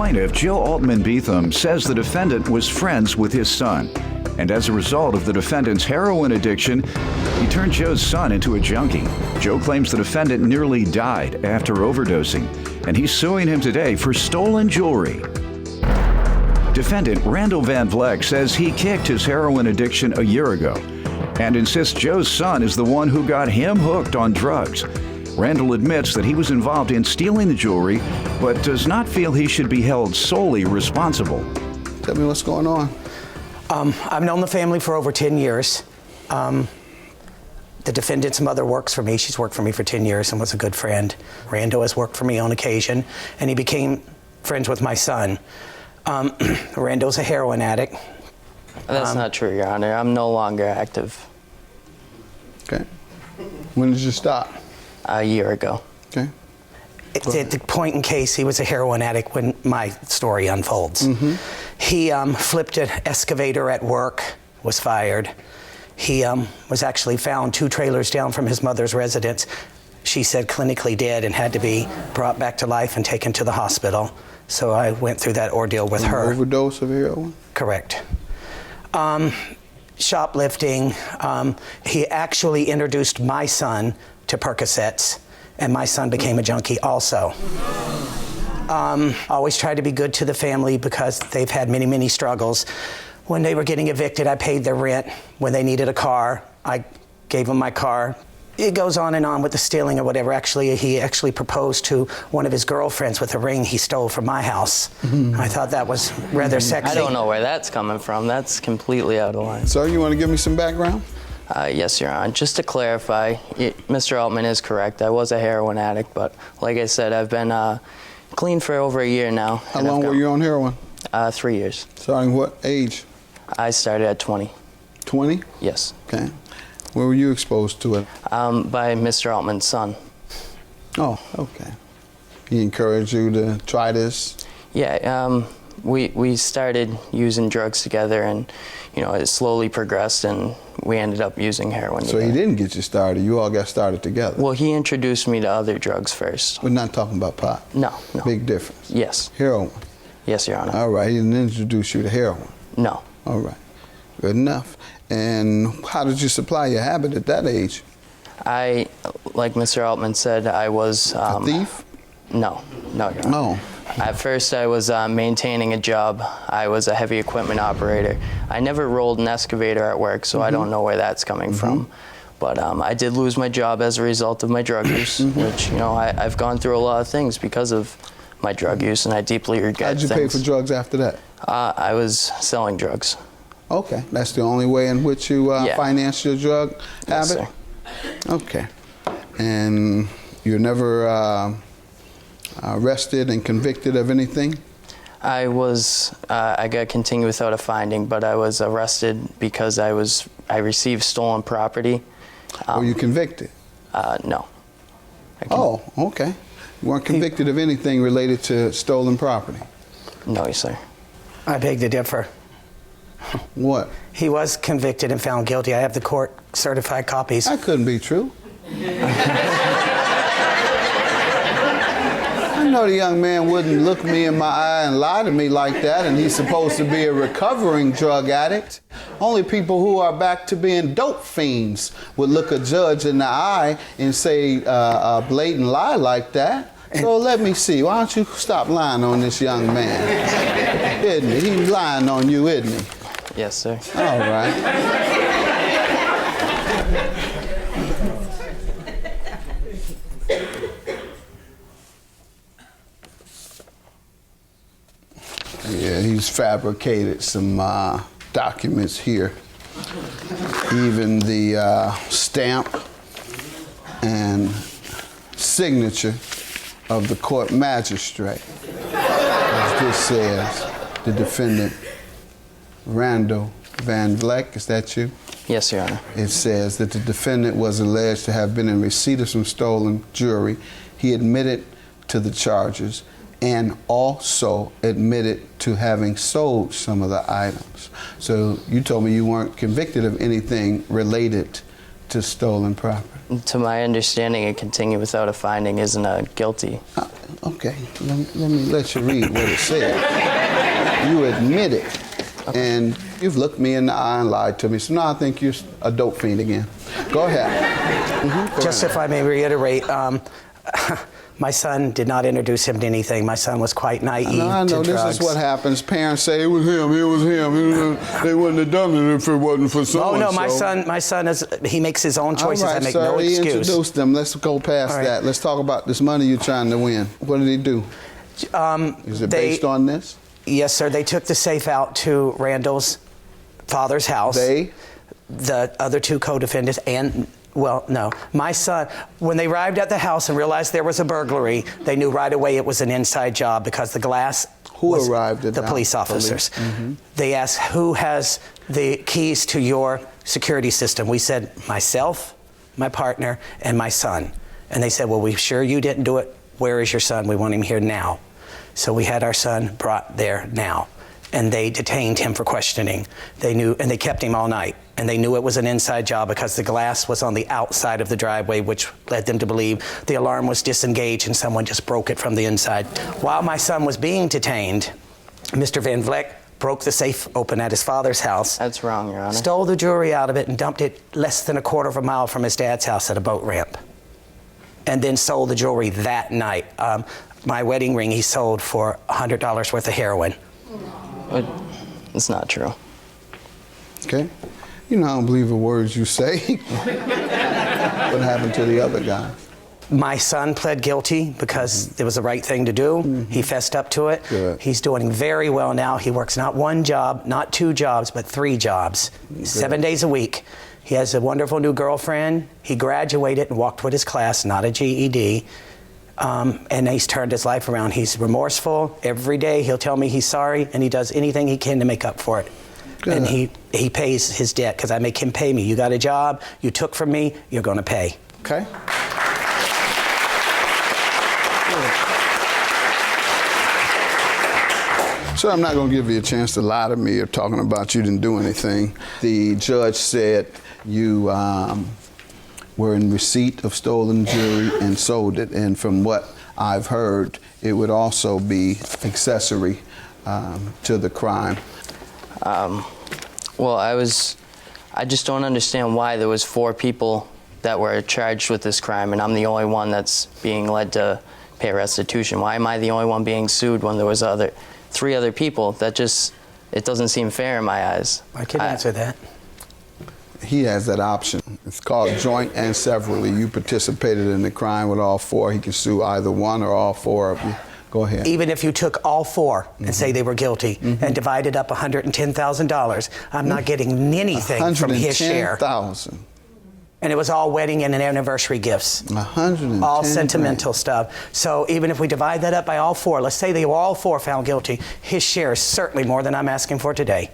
plaintiff, Joe Altman Beetham, says the defendant was friends with his son. And as a result of the defendant's heroin addiction, he turned Joe's son into a junkie. Joe claims the defendant nearly died after overdosing, and he's suing him today for stolen jewelry. Defendant Randall Van Vleck says he kicked his heroin addiction a year ago and insists Joe's son is the one who got him hooked on drugs. Randall admits that he was involved in stealing the jewelry, but does not feel he should be held solely responsible. Tell me what's going on. I've known the family for over 10 years. The defendant's mother works for me. She's worked for me for 10 years and was a good friend. Randall has worked for me on occasion, and he became friends with my son. Randall's a heroin addict. That's not true, Your Honor. I'm no longer active. Okay. When did you stop? A year ago. Okay. At the point in case, he was a heroin addict when my story unfolds. Mm-hmm. He flipped an excavator at work, was fired. He was actually found 2 trailers down from his mother's residence. She said clinically dead and had to be brought back to life and taken to the hospital. So I went through that ordeal with her. Overdose of heroin? Correct. Shoplifting. He actually introduced my son to Percocets, and my son became a junkie also. Always tried to be good to the family because they've had many, many struggles. When they were getting evicted, I paid their rent. When they needed a car, I gave them my car. It goes on and on with the stealing or whatever. Actually, he actually proposed to one of his girlfriends with a ring he stole from my house. I thought that was rather sexy. I don't know where that's coming from. That's completely out of line. So you want to give me some background? Yes, Your Honor. Just to clarify, Mr. Altman is correct. I was a heroin addict, but like I said, I've been clean for over a year now. How long were you on heroin? 3 years. Starting what age? I started at 20. 20? Yes. Okay. Where were you exposed to it? By Mr. Altman's son. Oh, okay. He encouraged you to try this? Yeah, we started using drugs together, and it slowly progressed, and we ended up using heroin So together. he didn't get you started, you all got started together? Well, he introduced me to other drugs first. We're not talking about pot? No. Big difference? Yes. Heroin? Yes, Your Honor. All right, he didn't introduce you to heroin? No. All right, good enough. And how did you supply your habit at that age? Like Mr. Altman said, I was... a thief? No, Your Honor. No. At first, I was maintaining a job. I was a heavy equipment operator. I never rolled an excavator at work, so I don't know where that's coming from. But I did lose my job as a result of my drug use, which, I've gone through a lot of things because of my drug use, and I deeply regret How'd you things. pay for drugs after that? I was selling drugs. Okay, that's the only way in which you financed your drug habit? Yes, sir. Okay. And you're never arrested and convicted of anything? I got continued without a finding, but I was arrested because I received stolen property. Were you convicted? No. Oh, okay. You weren't convicted of anything related to stolen property? No, sir. I beg to differ. What? He was convicted and found guilty. I have the court certified copies. That couldn't be true. I know the young man wouldn't look me in my eye and lie to me like that, and he's supposed to be a recovering drug addict. Only people who are back to being dope fiends would look a judge in the eye and say a blatant lie like that. So let me see, why don't you stop lying on this young man? Isn't he? He's lying on you, isn't he? Yes, sir. All right. Yeah, he's fabricated some documents here. Even the stamp and signature of the court magistrate. As this says, the defendant, Randall Van Vleck, is that you? Yes, Your Honor. It says that the defendant was alleged to have been in receipt of some stolen jewelry. He admitted to the charges and also admitted to having sold some of the items. So you told me you weren't convicted of anything related to stolen property. To my understanding, a continue without a finding isn't a guilty. Okay, let me let you read what it said. You admit it, and you've looked me in the eye and lied to me, so now I think you're a dope fiend again. Go ahead. Just if I may reiterate, my son did not introduce him to anything. My son was quite naive I know to drugs. This is what happens. Parents say, it was him. They wouldn't have done it if it wasn't for so-and-so. Oh, no, my son he makes his own choices. All right, I make sir, no he excuse. introduced them. Let's go past that. Let's talk about this money you're trying to win. What did he do? Is it based on this? Yes, sir. They took the safe out to Randall's father's house. They? The other two co-defendants and... Well, no. My son, when they arrived at the house and realized there was a burglary, they knew right away it was an inside job because the glass arrived at the police officers. Mm-hmm. They asked, who has the keys to your security system? We said, myself, my partner, and my son. And they said, well, we sure you didn't do it. Where is your son? We want him here now. So we had our son brought there now. And they detained him for questioning. They knew, and they kept him all night. And they knew it was an inside job because the glass was on the outside of the driveway, which led them to believe the alarm was disengaged and someone just broke it from the inside. While my son was being detained, Mr. Van Vleck broke the safe open at his father's house. That's wrong, Your Honor. Stole the jewelry out of it and dumped it less than a quarter of a mile from his dad's house at a boat ramp. And then sold the jewelry that night. My wedding ring he sold for $100 worth of heroin. It's not true. Okay. You know, I don't believe the words you say. What happened to the other guy? My son pled guilty because it was the right thing to do. Mm-hmm. He fessed up to it. Good. He's doing very well now. He works not one job, not two jobs, but 3 jobs, Good. 7 days a week. He has a wonderful new girlfriend. He graduated and walked with his class, not a GED. And he's turned his life around. He's remorseful. Every day he'll tell me he's sorry, and he does anything he can to make up for it. Good. And he pays his debt because I make him pay me. You got a job, you took from me, you're going to pay. Okay. So I'm not going to give you a chance to lie to me or talking about you didn't do anything. The judge said you were in receipt of stolen jewelry and sold it. And from what I've heard, it would also be accessory to the crime. Well, I just don't understand why there was 4 people that were charged with this crime, and I'm the only one that's being led to pay restitution. Why am I the only one being sued when there was 3 other people? It doesn't seem fair in my eyes. I can answer that. He has that option. It's called joint and severally. You participated in the crime with all 4. He can sue either one or all 4 of you. Go ahead. Even if you took all 4 and say they were guilty and divided up $110,000, I'm not getting anything from his share. $110,000. And it was all wedding and anniversary gifts. $110,000. All sentimental stuff. So even if we divide that up by all 4, let's say they were all 4 found guilty, his share is certainly more than I'm asking for today.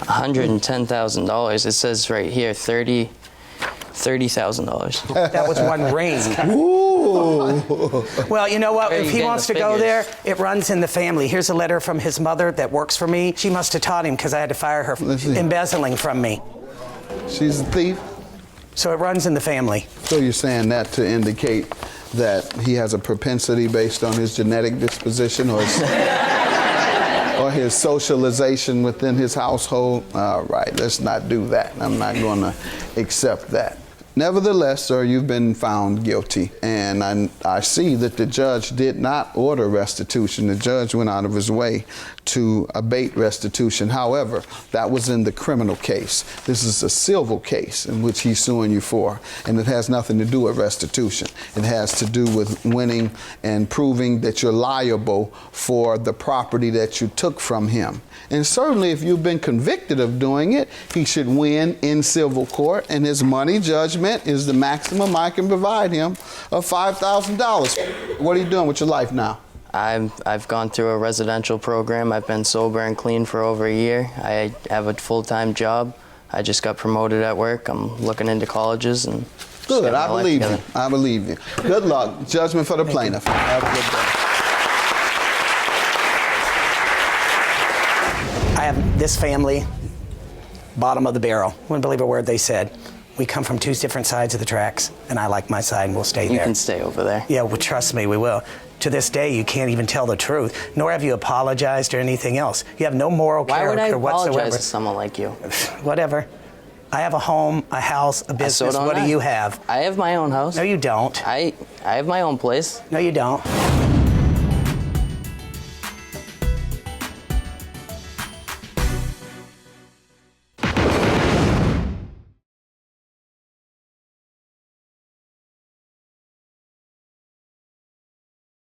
$110,000. It says right here, $30,000. That was one ring. Ooh. Well, you know what? If he wants to go there, it runs in the family. Here's a letter from his mother that works for me. She must have taught him because I had to fire her for embezzling from me. She's a thief? So it runs in the family. So you're saying that to indicate that he has a propensity based on his genetic disposition or his socialization within his household? All right, let's not do that. I'm not going to accept that. Nevertheless, sir, you've been found guilty, and I see that the judge did not order restitution. The judge went out of his way to abate restitution. However, that was in the criminal case. This is a civil case in which he's suing you for, and it has nothing to do with restitution. It has to do with winning and proving that you're liable for the property that you took from him. And certainly if you've been convicted of doing it, he should win in civil court, and his money judgment is the maximum I can provide him of $5,000. What are you doing with your life now? I've gone through a residential program. I've been sober and clean for over a year. I have a full-time job. I just got promoted at work. I'm looking into colleges and good. I believe you. I believe you. Good luck. Judgment for the plaintiff. Have a good day. I have this family, bottom of the barrel. Wouldn't believe a word they said. We come from two different sides of the tracks, and I like my side, and we'll stay You there. can stay over there. Yeah, well, trust me, we will. To this day, you can't even tell the truth, nor have you apologized or anything else. You have no moral Why would I character apologize whatsoever. to someone like you? Whatever. I have a home, a house, a business. don't What I. do you have? I have my own house. No, you don't. I have my own place. No, you don't.